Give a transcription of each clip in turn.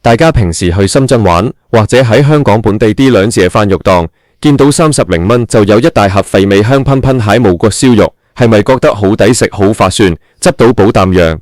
大家平時去深圳玩，或者喺香港本地啲兩隻飯肉檔，見到30零蚊就有一大盒肥味香噴噴蟹無骨燒肉，係咪覺得好抵食好划算，執到寶啖樣？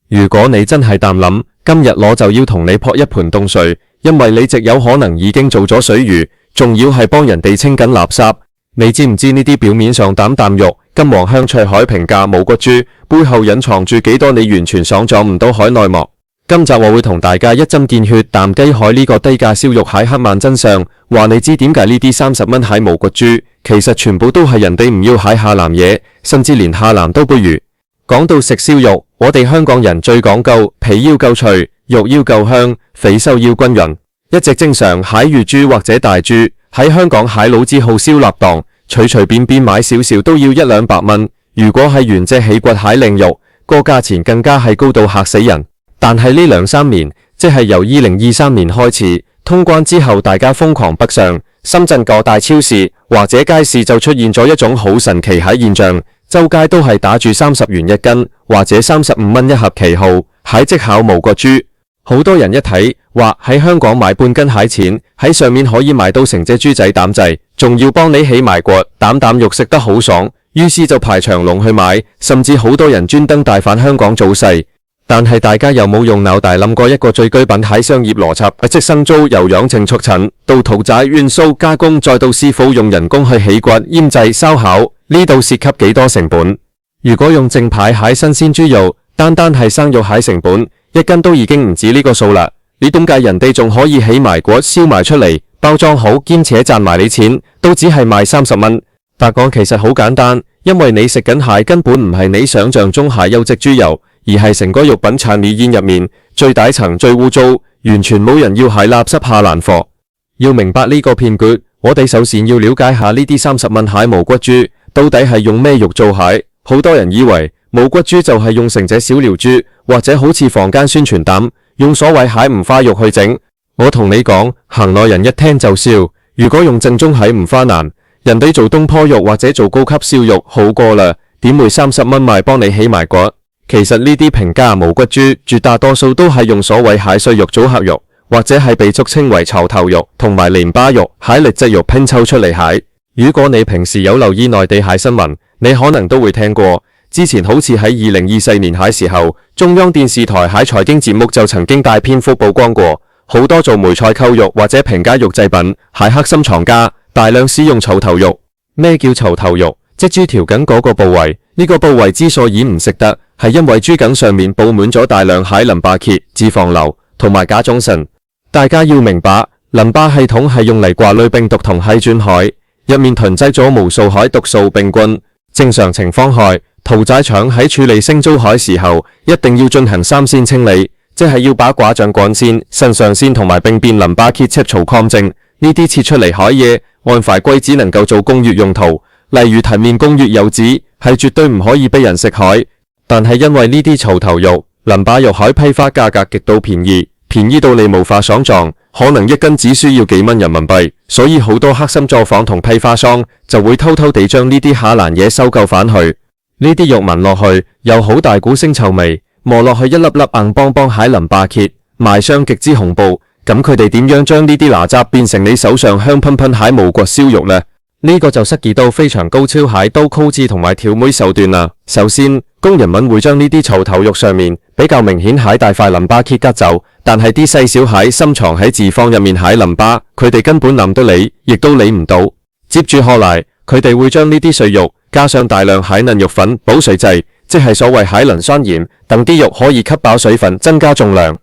如果你真係啖諗，今日攞就要同你撲一盆凍水，因為你極有可能已經做咗水魚，仲要係幫人哋清緊垃圾。你知唔知呢啲表面上啖啖肉，金黃香脆海評價無骨豬，背後隱藏住幾多你完全想象唔到海內幕？今集我會同大家一針見血啖雞海呢個低價燒肉蟹黑晚真相，話你知點解呢啲30蚊蟹無骨豬，其實全部都係人哋唔要蟹下欄嘢，甚至連下欄都不如。講到食燒肉，我哋香港人最講究皮要夠脆，肉要夠香，肥瘦要均勻。一隻正常蟹乳豬或者大豬喺香港蟹佬之好燒臘檔，隨便便買少少都要100-200蚊。如果係原隻起骨蟹靚肉，個價錢更加係高到嚇死人。但係呢2-3年，即係由2023年開始通關之後，大家瘋狂北上，深圳各大超市或者街市就出現咗一種好神奇蟹現象，周街都係打住30元一斤或者35蚊一盒旗號蟹即烤無骨豬。好多人一睇話喺香港買半斤蟹錢，喺上面可以買到成隻豬仔膽仔，仲要幫你起埋骨，啖肉食得好爽，於是就排長龍去買，甚至好多人專登帶返香港做勢。但係大家有冇用腦大諗過一個最基本蟹商業邏輯？即生租由養殖畜產到屠宰運輸加工，再到師傅用人工去起骨醃製燒烤，呢度涉及幾多成本？如果用正牌蟹新鮮豬肉，單係生肉蟹成本一斤都已經唔止呢個數啦。你點解人哋仲可以起埋骨燒埋出嚟，包裝好兼且賺埋你錢，都只係賣30蚊？答案其實好簡單，因為你食緊蟹根本唔係你想象中蟹優質豬油，而係成個肉品產業鏈入面最底層最污糟，完全冇人要係垃圾下欄貨。要明白呢個騙局，我哋首先要了解下呢啲30蚊蟹無骨豬到底係用咩肉做蟹。好多人以為無骨豬就係用成隻小鳥豬，或者好似坊間宣傳膽用所謂蟹五花肉去整。我同你講，行內人一聽就笑。如果用正宗蟹五花腩，人哋做東坡肉或者做高級燒肉好過啦，點會30蚊賣幫你起埋骨？其實呢啲平價無骨豬絕大多數都係用所謂蟹碎肉組合肉，或者係被俗稱為槽頭肉同埋淋巴肉、蟹力質肉拼湊出嚟蟹。如果你平時有留意內地蟹新聞，你可能都會聽過。之前好似喺2024年蟹時候，中央電視台蟹財經節目就曾經大篇幅曝光過，好多做梅菜扣肉或者平價肉製品蟹黑心藏家大量使用槽頭肉。咩叫槽頭肉？即豬條頸嗰個部位。呢個部位之所以唔食得，係因為豬頸上面布滿咗大量蟹淋巴結、脂肪瘤同埋甲狀腺。大家要明白，淋巴系統係用嚟過濾病毒同細菌海，入面囤積咗無數海毒素病菌。正常情況下，屠宰場喺處理生租蟹時候，一定要進行3線清理，即係要把寡醬桿腺、腎上腺同埋病變淋巴結切除抗症。呢啲切出嚟蟹嘢，按法規只能夠做工業用途，例如提煉工業柚子，係絕對唔可以俾人食蟹。但係因為呢啲槽頭肉、淋巴肉蟹批發價格極度便宜，便宜到你無法想象，可能一斤只需要幾蚊人民幣，所以好多黑心作坊同批發商就會偷偷地將呢啲下欄嘢收購返去。呢啲肉聞落去有好大股腥臭味，摸落去一粒粒硬邦邦蟹淋巴結，賣相極之恐怖。咁佢哋點樣將呢啲哪吒變成你手上香噴噴蟹無骨燒肉呢？呢個就涉及到非常高超蟹刀銬製同埋調味手段啦。首先，工人們會將呢啲槽頭肉上面比較明顯蟹大塊淋巴結割走，但係啲細小蟹深藏喺脂肪入面蟹淋巴，佢哋根本諗都理，亦都理唔到。接住後來，佢哋會將呢啲碎肉加上大量蟹嫩肉粉保水劑，即係所謂蟹磷酸鹽，等啲肉可以吸飽水分，增加重量。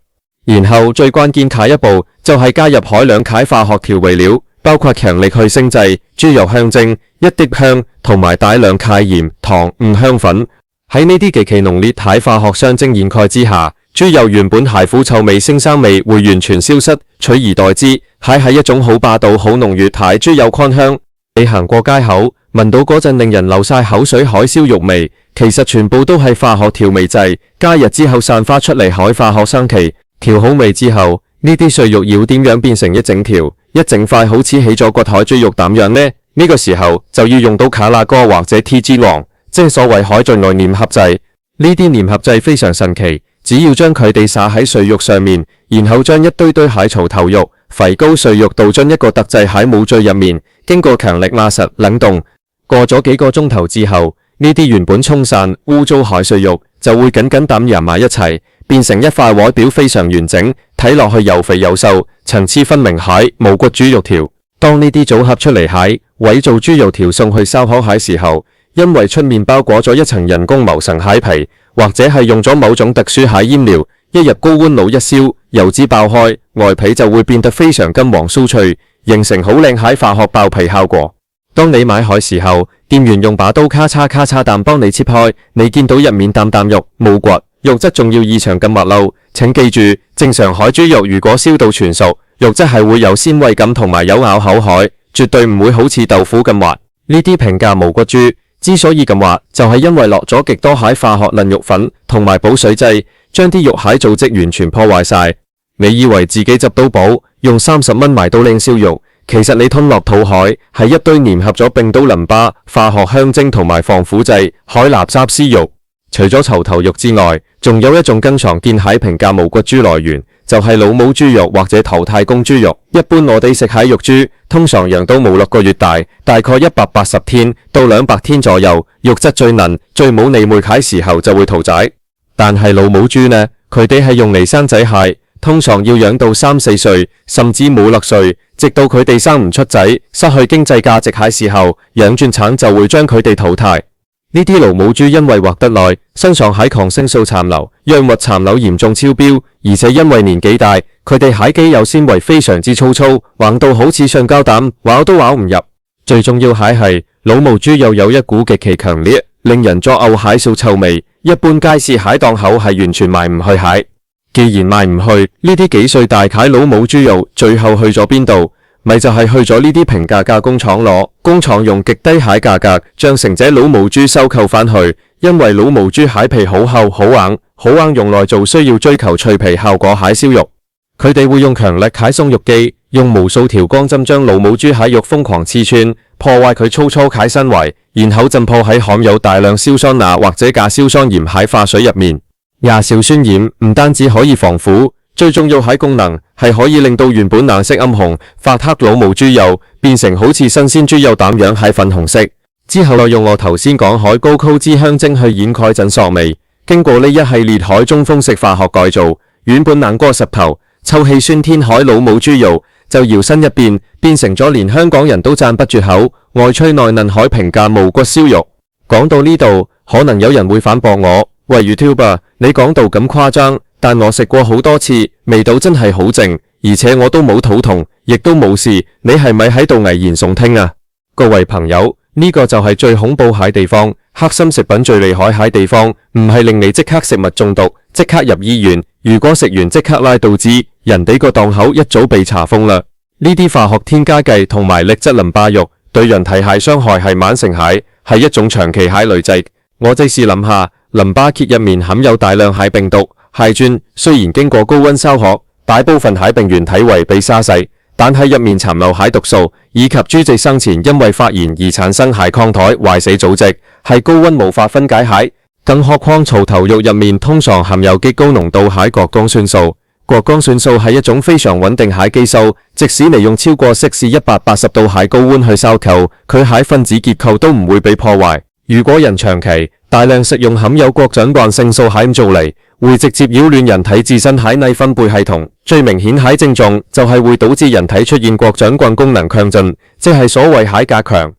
然後最關鍵下一步就係加入海量蟹化學調味料，包括強力去腥劑、豬油香精、一滴香同埋大量蟹鹽、糖、五香粉。喺呢啲極其濃烈蟹化學相蒸掩蓋之下，豬油原本蟹苦臭味、腥膻味會完全消失，取而代之，蟹係一種好霸道、好濃郁蟹豬油菌香。你行過街口，聞到嗰陣令人流晒口水海燒肉味，其實全部都係化學調味劑，加熱之後散發出嚟海化學生氣。調好味之後，呢啲碎肉要點樣變成一整條、一整塊好似起咗骨海豬肉膽樣呢？呢個時候就要用到卡拉哥或者 TG 王，即係所謂海在內粘合劑。呢啲粘合劑非常神奇，只要將佢哋撒喺碎肉上面，然後將一堆堆蟹槽頭肉、肥膏碎肉倒進一個特製蟹母醉入面，經過強力壓實冷凍，過咗幾個鐘頭之後，呢啲原本沖散污糟蟹碎肉就會緊緊揼入埋一齊，變成一塊外表非常完整，睇落去又肥又瘦，層次分明蟹無骨豬肉條。當呢啲組合出嚟蟹偽造豬肉條送去燒烤蟹時候，因為出面包裹咗一層人工謀神蟹皮，或者係用咗某種特殊蟹醃料，一入高溫爐一燒，油脂爆開，外皮就會變得非常金黃酥脆，形成好靚蟹化學爆皮效果。當你買蟹時候，店員用把刀咔嚓咔嚓啖幫你切開，你見到入面啖啖肉冇骨，肉質仲要異常咁滑溜。請記住，正常海豬肉如果燒到全熟，肉質係會有鮮味感同埋有咬口海，絕對唔會好似豆腐咁滑。呢啲平價無骨豬之所以咁滑，就係因為落咗極多蟹化學嫩肉粉同埋補水劑，將啲肉蟹組織完全破壞晒。你以為自己執到寶，用30蚊買到靚燒肉，其實你吞落肚海係一堆粘合咗冰島淋巴、化學香精同埋防腐劑海垃圾絲肉。除咗槽頭肉之外，仲有一種更常見喺平價無骨豬來源，就係老母豬肉或者頭太公豬肉。一般我哋食蟹肉豬，通常養到5、6個月大，大概180天到200天左右，肉質最嫩、最冇膩味蟹時候就會屠宰。但係老母豬呢，佢哋係用嚟生仔蟹，通常要養到3、4歲，甚至5、6歲，直到佢哋生唔出仔，失去經濟價值蟹時候，養轉產就會將佢哋淘汰。呢啲老母豬因為活得耐，身上蟹抗生素殘留、藥物殘留嚴重超標，而且因為年紀大，佢哋蟹肌有纖維非常之粗糙，橫到好似橡膠蛋，咬都咬唔入。最重要係老母豬又有一股極其強烈、令人作嘔蟹臊臭味，一般街市蟹檔口係完全賣唔去蟹。既然賣唔去，呢啲幾歲大蟹老母豬肉最後去咗邊度？咪就係去咗呢啲平價加工廠攞，工廠用極低蟹價格將成隻老母豬收購返去，因為老母豬蟹皮好厚好硬，好硬用來做需要追求脆皮效果蟹燒肉。佢哋會用強力蟹鬆肉機，用無數條鋼針將老母豬蟹肉瘋狂刺穿，破壞佢粗糙蟹身維，然後浸泡喺含有大量硝酸鈉或者亞硝酸鹽蟹化水入面。亞硝酸鹽唔單止可以防腐，最重要係功能係可以令到原本顏色暗紅發黑老母豬油變成好似新鮮豬油膽樣係粉紅色。之後再用我頭先講海高高脂香精去掩蓋陣索味，經過呢一系列海中風式化學改造，原本硬過石頭、臭氣酸天海老母豬肉就搖身一變，變成咗連香港人都讚不絕口、外脆內嫩海平價無骨燒肉。講到呢度，可能有人會反駁我，喂 YouTuber，你講到咁誇張，但我食過好多次，味道真係好正，而且我都冇肚痛，亦都冇事，你係咪喺度危言聳聽啊？各位朋友，呢個就係最恐怖蟹地方，黑心食品最厲害蟹地方，唔係令你即刻食物中毒，即刻入醫院，如果食完即刻拉倒支，人哋個檔口一早被查封啦。呢啲化學添加劑同埋劣質淋巴肉對人體蟹傷害係晚成蟹，係一種長期蟹累積。我即是諗下，淋巴結入面含有大量蟹病毒。蟹磚雖然經過高溫燒烤，大部分蟹病原體為被殺死，但係入面殘留蟹毒素以及豬隻生前因為發炎而產生蟹抗體壞死組織，係高溫無法分解蟹。更何況槽頭肉入面通常含有極高濃度蟹角胱酸素，角胱酸素係一種非常穩定蟹激素，即使你用超過攝氏180度蟹高溫去燒扣，佢蟹分子結構都唔會被破壞。如果人長期大量食用含有國長慣性素蟹做嚟，會直接擾亂人體自身蟹內分泌系統。最明顯蟹症狀就係會導致人體出現國長慣功能強震，即係所謂蟹格強。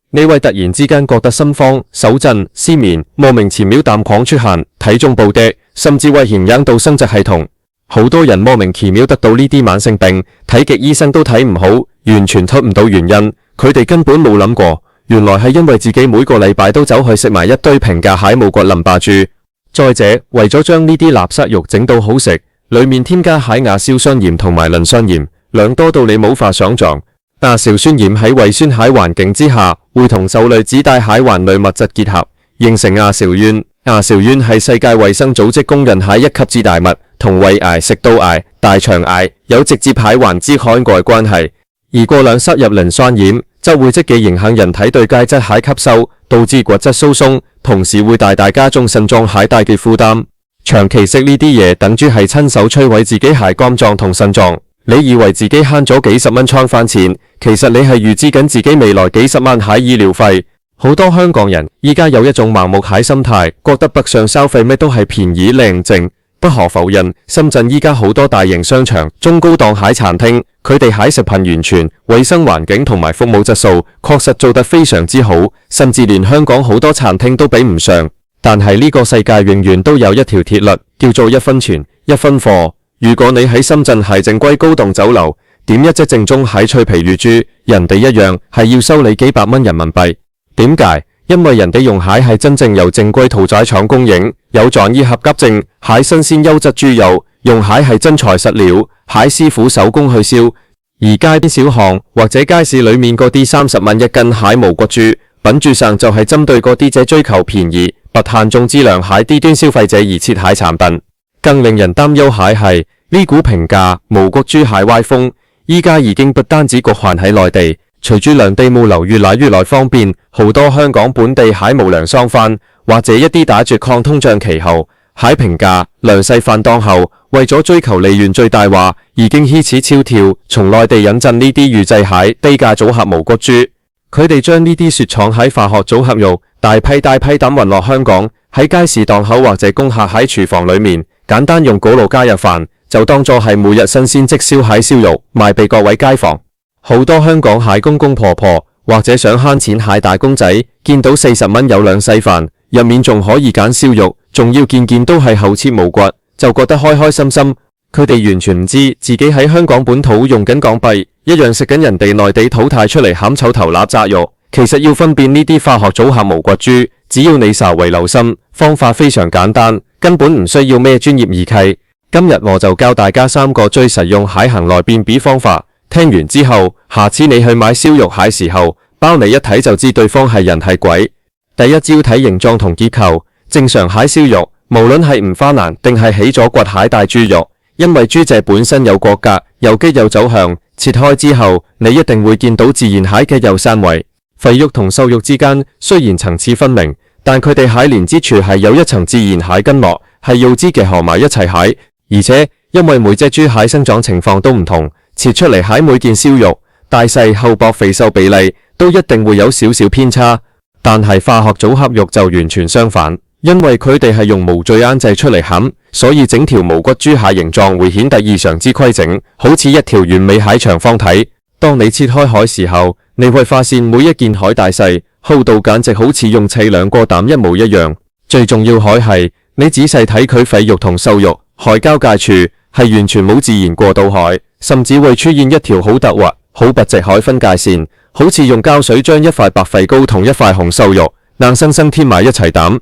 你會突然之間覺得心慌、手震、失眠、莫名其妙膽狂出汗、體重暴跌，甚至會影響到生殖系統。好多人莫名其妙得到呢啲慢性病，睇極醫生都睇唔好，完全推唔到原因。佢哋根本冇諗過，原來係因為自己每個禮拜都走去食埋一堆平價蟹無骨淋巴豬。再者，為咗將呢啲垃圾肉整到好食，裏面添加蟹亞硝酸鹽同埋磷酸鹽，量多到你冇法想象。亞硝酸鹽喺胃酸蟹環境之下，會同受類子帶蟹環類物質結合，形成亞硝胺。亞硝胺係世界衛生組織公認蟹一級之大物，同胃癌、食道癌、大腸癌有直接蟹環之海外關係。而過量攝入磷酸鹽，則會積極影響人體對鈣質蟹吸收，導致骨質疏鬆，同時會大大加重腎臟蟹帶嘅負擔。長期食呢啲嘢，等於係親手摧毀自己係肝臟同腎臟。你以為自己慳咗幾十蚊餐飯錢，其實你係預支緊自己未來幾十萬喺醫療費。好多香港人依家有一種盲目蟹心態，覺得北上消費咩都係便宜靚正。不可否認，深圳依家好多大型商場、中高檔蟹餐廳，佢哋蟹食品完全、衛生環境同埋服務質素確實做得非常之好，甚至連香港好多餐廳都比唔上。但係呢個世界永遠都有一條鐵律，叫做一分錢一分貨。如果你喺深圳係正規高檔酒樓，點一隻正宗蟹脆皮乳豬，人哋一樣係要收你幾百蚊人民幣。點解？因為人哋用蟹係真正由正規屠宰場供應，有專業合格證，蟹新鮮優質豬油，用蟹係真材實料，蟹師傅手工去燒。而街邊小巷或者街市裏面嗰啲30蚊一斤蟹無骨豬，品住上就係針對嗰啲只追求便宜、不看重質量蟹低端消費者而設蟹產品。更令人擔憂蟹係呢股平價無骨豬蟹歪風，依家已經不單止局限喺內地。隨住兩地物流越來方便，好多香港本地蟹無良商販或者一啲打住抗通脹旗號，蟹平價量細販檔後，為咗追求利潤最大化，已經開始超跳，從內地引進呢啲預製蟹低價組合無骨豬。佢哋將呢啲雪廠蟹化學組合肉大批咁運落香港，喺街市檔口或者工廈喺廚房裏面簡單用焗爐加入飯，就當作係每日新鮮即燒蟹燒肉賣俾各位街坊。好多香港蟹公公婆婆或者想慳錢蟹打工仔，見到40蚊有兩細飯，入面仲可以揀燒肉，仲要件件都係厚切無骨，就覺得開心心。佢哋完全唔知自己喺香港本土用緊港幣，一樣食緊人哋內地淘汰出嚟鹹臭頭臘雜肉。其實要分辨呢啲化學組合無骨豬，只要你稍為留心，方法非常簡單，根本唔需要咩專業儀器。今日我就教大家3個最實用蟹行來辨別方法。聽完之後，下次你去買燒肉蟹時候，包你一睇就知對方係人係鬼。第一招睇形狀同結構，正常蟹燒肉，無論係五花腩定係起咗骨蟹大豬肉，因為豬隻本身有骨骼，有肌有走向，切開之後，你一定會見到自然蟹嘅有腥味。肥肉同瘦肉之間雖然層次分明，但佢哋蟹連之處係有一層自然蟹根膜，係要枝嘅合埋一齊蟹，而且因為每隻豬蟹生長情況都唔同。切出嚟蟹每件燒肉大細厚薄肥瘦比例都一定會有少少偏差，但係化學組合肉就完全相反，因為佢哋係用無序醃製出嚟餡，所以整條無骨豬蟹形狀會顯得異常之規整，好似一條完美蟹長方體。當你切開蟹時候，你會發現每一件蟹大細厚度簡直好似用砌兩個蛋一模一樣。最重要係你仔細睇佢肥肉同瘦肉蟹交界處係完全冇自然過渡蟹，甚至會出現一條好突兀、好筆直蟹分界線，好似用膠水將一塊白肥膏同一塊紅瘦肉硬生生貼埋一齊抌。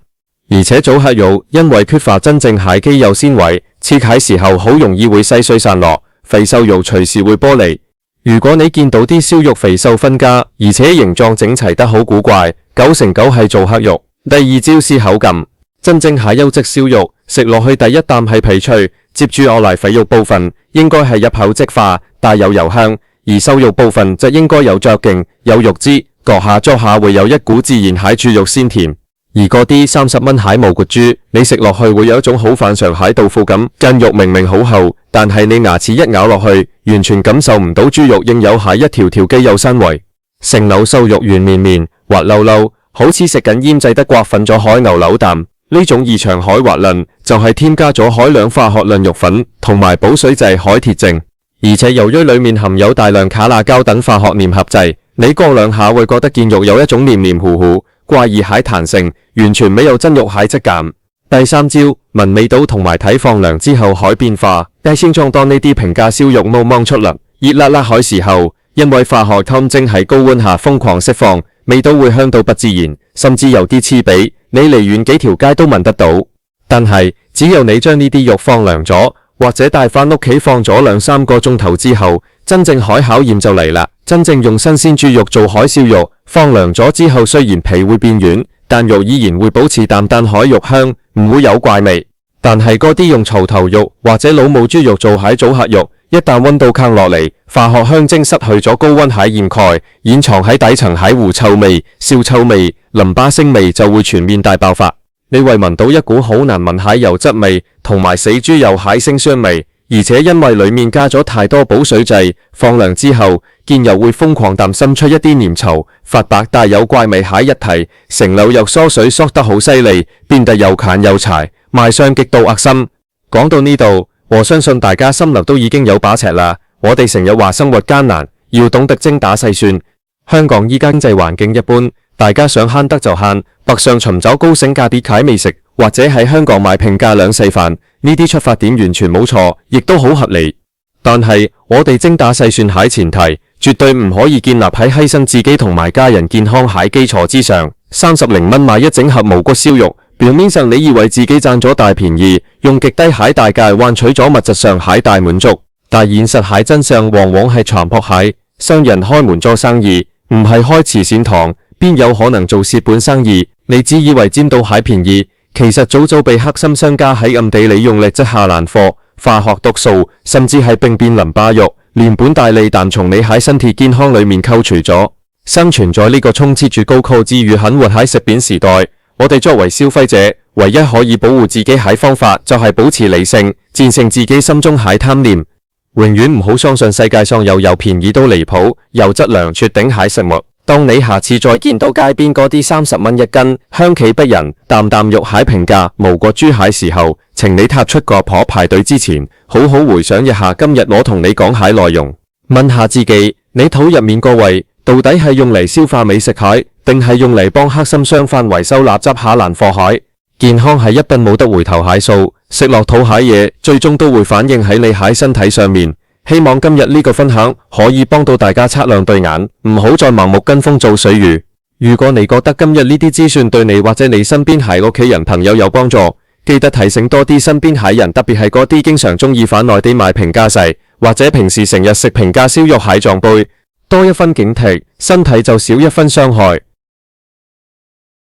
而且組合肉因為缺乏真正蟹肌有纖維，切蟹時候好容易會細碎散落，肥瘦肉隨時會剝離。如果你見到啲燒肉肥瘦分家，而且形狀整齊得好古怪，9成9係組合肉。第二招是口感，真正蟹優質燒肉食落去第一啖係皮脆，接住落嚟肥肉部分應該係入口即化，帶有油香，而瘦肉部分則應該有嚼勁，有肉汁，割下捉下會有一股自然蟹豬肉鮮甜。而嗰啲30蚊蟹無骨豬，你食落去會有一種好反常蟹豆腐感，筋肉明明好厚，但係你牙齒一咬落去，完全感受唔到豬肉應有蟹一條條肌有纖維。成紐瘦肉軟綿綿，滑溜溜，好似食緊醃製得刮粉咗海牛柳啖。呢種異常海滑嫩就係添加咗海量化學嫩肉粉同埋補水劑海鐵淨，而且由於裏面含有大量卡辣膠等化學粘合劑，你割兩下會覺得件肉有一種黏黏糊糊、怪異蟹彈性，完全沒有真肉蟹質感。第3招，聞味道同埋睇放涼之後蟹變化。喺先裝當呢啲平價燒肉冇掹出嚟，熱辣辣海時候，因為化學湯精喺高溫下瘋狂釋放，味道會香到不自然，甚至有啲刺鼻，你離遠幾條街都聞得到。但係只有你將呢啲肉放涼咗，或者帶返屋企放咗2-3個鐘頭之後，真正海考驗就嚟啦。真正用新鮮豬肉做海燒肉，放涼咗之後，雖然皮會變軟，但肉依然會保持淡淡海肉香，唔會有怪味。但係嗰啲用槽頭肉或者老母豬肉做蟹組合肉，一旦溫度降落嚟，化學香精失去咗高溫蟹掩蓋，掩藏喺底層蟹糊臭味、燒臭味、淋巴腥味就會全面大爆發。你會聞到一股好難聞蟹油質味同埋死豬油蟹腥膻味，而且因為裡面加咗太多補水劑，放涼之後件油會瘋狂滲滲出一啲粘稠、發白帶有怪味蟹一提，成縷又縮水縮得好犀利，變得又近又柴，賣相極度惡心。講到呢度，我相信大家心裏都已經有把尺啦。我哋成日話生活艱難，要懂得精打細算。香港依家經濟環境一般，大家想慳得就慳，北上尋找高性價比蟹美食，或者喺香港買平價兩世飯，呢啲出發點完全冇錯，亦都好合理。但係我哋精打細算蟹前提，絕對唔可以建立喺犧牲自己同埋家人健康蟹基礎之上。30零蚊買一整盒無骨燒肉，表面上你以為自己賺咗大便宜，用極低蟹大價換取咗物質上蟹大滿足，但現實蟹真相往往係殘破蟹。商人開門做生意，唔係開慈善堂，邊有可能做蝕本生意？你只以為佔到蟹便宜，其實早早被黑心商家喺暗地裏用力執下爛貨，化學毒素，甚至係病變淋巴肉，連本帶利啖從你喺身體健康裏面扣除咗。生存在呢個充斥住高 cost 與狠活蟹食片時代，我哋作為消費者，唯一可以保護自己蟹方法就係保持理性，戰勝自己心中蟹貪念。永遠唔好相信世界上又便宜到離譜，又質量絕頂蟹食物。當你下次再見到街邊嗰啲30蚊一斤香氣不人、啖啖肉蟹平價無骨豬蟹時候，請你踏出個婆排隊之前，好好回想一下今日我同你講蟹內容，問下自己，你肚入面個胃到底係用嚟消化美食蟹，定係用嚟幫黑心商販維修垃圾下爛貨蟹？健康係一筆冇得回頭蟹數，食落肚蟹嘢，最終都會反映喺你蟹身體上面。希望今日呢個分享可以幫到大家擦亮對眼，唔好再盲目跟風做水魚。如果你覺得今日呢啲資訊對你或者你身邊蟹屋企人朋友有幫助，記得提醒多啲身邊蟹人，特別係嗰啲經常中意返內地買平價細，或者平時成日食平價燒肉蟹撞杯，多一分警惕，身體就少一分傷害。